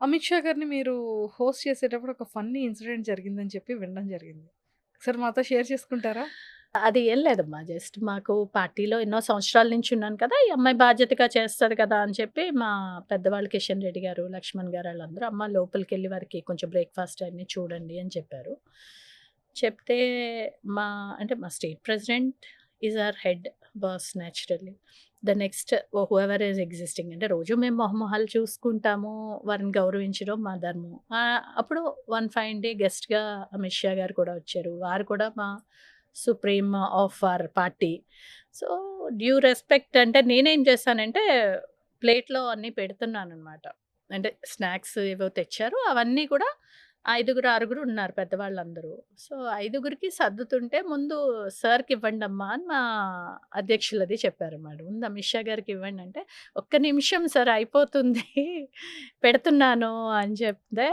అమిత్ షా గారిని మీరు హోస్ట్ చేసేటప్పుడు ఒక ఫన్నీ ఇన్సిడెంట్ జరిగిందని చెప్పి వినడం జరిగింది. ఒకసారి మాతో షేర్ చేసుకుంటారా? అది ఏం లేదమ్మా. జస్ట్ మాకు పార్టీలో ఎన్నో సంవత్సరాల నుంచి ఉన్నాను కదా! ఈ అమ్మాయి బాధ్యతగా చేస్తది కదా! అని చెప్పి మా పెద్దవాళ్ళు కిషన్ రెడ్డి గారు, లక్ష్మణ్ గారు ఆళ్ళందరూ అమ్మ లోపలికెళ్ళి వారికి కొంచెం బ్రేక్‌ఫాస్ట్ అన్నీ చూడండి అని చెప్పారు. చెప్తే మా మా state president is our head boss naturally. The next whoever is existing అంటే రోజు మేము మొహమొహాలు చూసుకుంటాము. వారిని గౌరవించడం మా ధర్మం. అప్పుడు వన్ ఫైన్ డే గెస్ట్‌గా అమిత్ షా గారు కూడా వచ్చారు. వారు కూడా మా supreme of our party. So, due respect అంటే నేనేం చేశానంటే, ప్లేట్‌లో అన్నీ పెడుతున్నాననమాట. అంటే స్నాక్స్ ఏవో తెచ్చారు. అవన్నీ కూడా ఐదుగురు, ఆరుగురు ఉన్నారు పెద్దవాళ్ళందరూ. సో, ఐదుగురికి సర్దుతుంటే ముందు సార్‌కివ్వండమ్మా అని మా అధ్యక్షులది చెప్పారన్నమాట. ముందు అమిత్ షా గారికివ్వండంటే, "ఒక్క నిమిషం సార్ అయిపోతుంది. పెడుతున్నాను" అని చెప్తే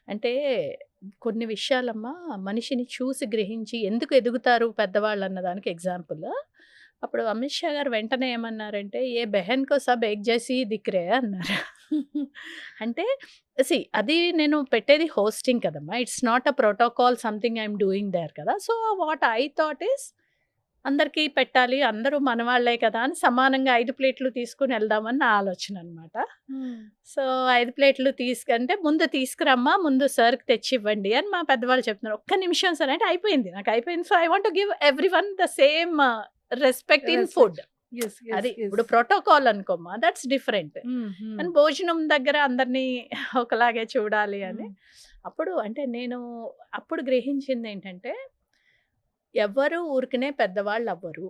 అంటే కొన్ని విషయాలమ్మా మనిషిని చూసి గ్రహించి ఎందుకు ఎదుగుతారు పెద్దవాళ్ళన్న దానికి ఎగ్జాంపుల్. అప్పుడు అమిత్ షా గారు వెంటనే ఏమన్నారంటే, "ఏ బెహన్ కో సబ్ ఏక్ జైసీ దిఖ్ రే" అన్నారు. అంటే అది నేను పెట్టేది హోస్టింగ్ కదమ్మా. It's not a protocol something I am doing there కదా! So, what I thought is అందరికీ పెట్టాలి. అందరూ మనవాళ్ళే కదా! అని సమానంగా 5 ప్లేట్లు తీసుకొని ఎళ్దామని నా ఆలోచన అనమాట. హ్మ్. సో, 5 ప్లేట్లు ముందు తీసుకురమ్మా, ముందు సార్‌కి తెచ్చివ్వండి అని మా పెద్దవాళ్ళు చెప్తున్నారు. ఒక్క నిమిషం సార్ అంటే అయిపోయింది. నాకయిపోయింది. So, I want to give everyone the same respect in food. Respect. Yes. Yes. అది. యెస్. ఇప్పుడు ప్రోటోకాల్ అనుకోమ్మా దట్స్ డిఫరెంట్. హ్మ్. హ్మ్. కానీ భోజనం దగ్గర అందరిని ఒకలాగే చూడాలి అని. హ్మ్. అప్పుడు నేను అప్పుడు గ్రహించిందేంటంటే, ఎవ్వరు ఊరికనే పెద్దవాళ్ళవ్వరు.